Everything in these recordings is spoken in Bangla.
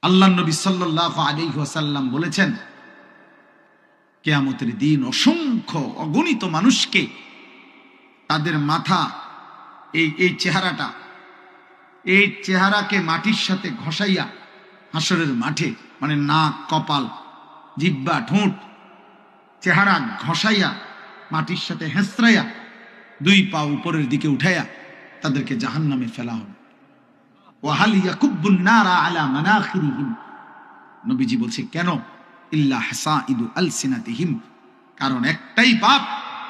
আল্লাহ নবী সাল্লাল্লাহু আলাইহি ওয়াসাল্লাম বলেছেন, কিয়ামতের দিন অসংখ্য অগণিত মানুষকে তাদের মাথা এই চেহারাকে মাটির সাথে ঘষাইয়া হাসরের মাঠে, মানে নাক, কপাল, জিহ্বা, ঠোঁট, চেহারা ঘষাইয়া মাটির সাথে হেঁচড়াইয়া 2 পা উপরের দিকে উঠাইয়া তাদেরকে জাহান্নামে ফেলা হবে। ওয়াহাল ইয়াকুব্বুন নারা আলা মানাখিরিহিম, নবীজি বলছে কেন? ইল্লা হাসাইদু আলসিনাতিহিম, কারণ একটাই পাপ,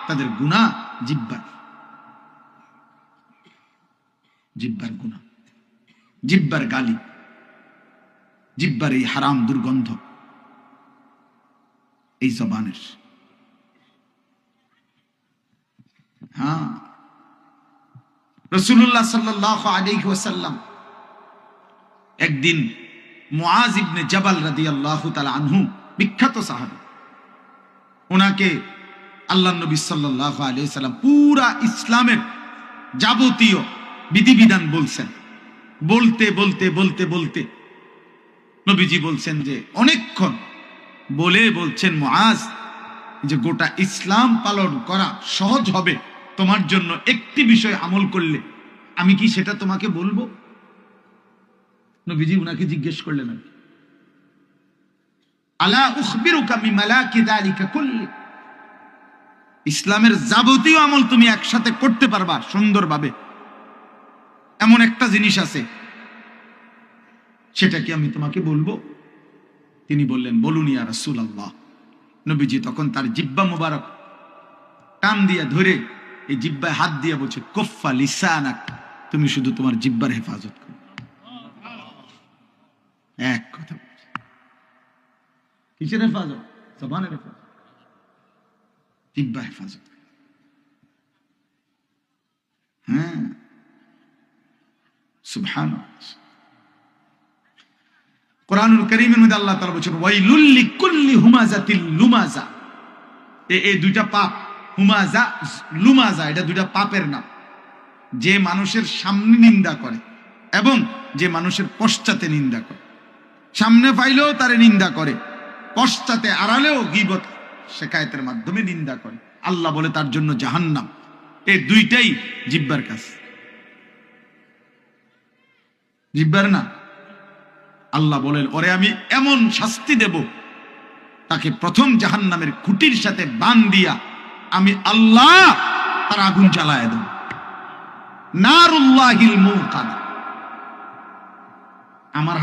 তাদের গুনাহ জিহ্বার গুনাহ, জিহ্বার গালি, জিহ্বার এই হারাম দুর্গন্ধ এই জবানের। হ্যাঁ, রাসূলুল্লাহ সাল্লাল্লাহু আলাইহি ওয়াসাল্লাম একদিন মুআজ ইবনে জাবাল রাদিয়াল্লাহু তাআলা আনহু, বিখ্যাত সাহাবী, ওনাকে আল্লাহর নবী সাল্লাল্লাহু আলাইহি ওয়াসাল্লাম পুরা ইসলামের যাবতীয় বিধিবিধান বলছেন। বলতে বলতে বলতে বলতে নবীজি বলছেন যে অনেকক্ষণ বলে বলছেন, মুআজ, যে গোটা ইসলাম পালন করা সহজ হবে তোমার জন্য একটি বিষয় আমল করলে, আমি কি সেটা তোমাকে বলবো? নবীজি উনাকে জিজ্ঞেস করলেন, আলা উখবিরুকা বিমালাকি যালিকা কুল্লি, ইসলামের যাবতীয় আমল তুমি একসাথে করতে পারবা সুন্দরভাবে, এমন একটা জিনিস আছে, সেটা কি আমি তোমাকে বলবো? তিনি বললেন, বলুন ইয়া রাসূলুল্লাহ। নবীজি তখন তার জিহ্বা মুবারক টান দিয়ে ধরে এই জিহ্বায় হাত দিয়ে বলছে, কুফা লিসানাক, তুমি শুধু তোমার জিহ্বার হেফাজত করো। এক কথা বলছে, কিসের হেফাজত? জবানের হেফাজত, জিহ্বা হেফাজত। হ্যাঁ, সুবহানাল্লাহ। কোরআনুল কারীমের মধ্যে আল্লাহ তাআলা বলেছেন, ওয়াইলুল লিকুল্লি হুমাযাতিল লুমাযা, এই দুইটা পাপ, হুমাযা, লুমাযা, এটা দুইটা পাপের নাম। যে মানুষের সামনে নিন্দা করে এবং যে মানুষের পশ্চাতে নিন্দা করে, সামনে পাইলেও তারে নিন্দা করে, পশ্চাতে আড়ালেও গীবত শিকায়েতের মাধ্যমে নিন্দা করে, আল্লাহ বলে তার জন্য জাহান্নাম। এই দুইটাই জিহ্বার কাজ, জিহ্বার না। আল্লাহ বলেন, ওরে আমি এমন শাস্তি দেব, তাকে প্রথম জাহান্নামের খুঁটির সাথে বান দিয়া আমি আল্লাহ তার আগুন জ্বালায় দেব, নারুল্লাহিল মুকাদ। আমার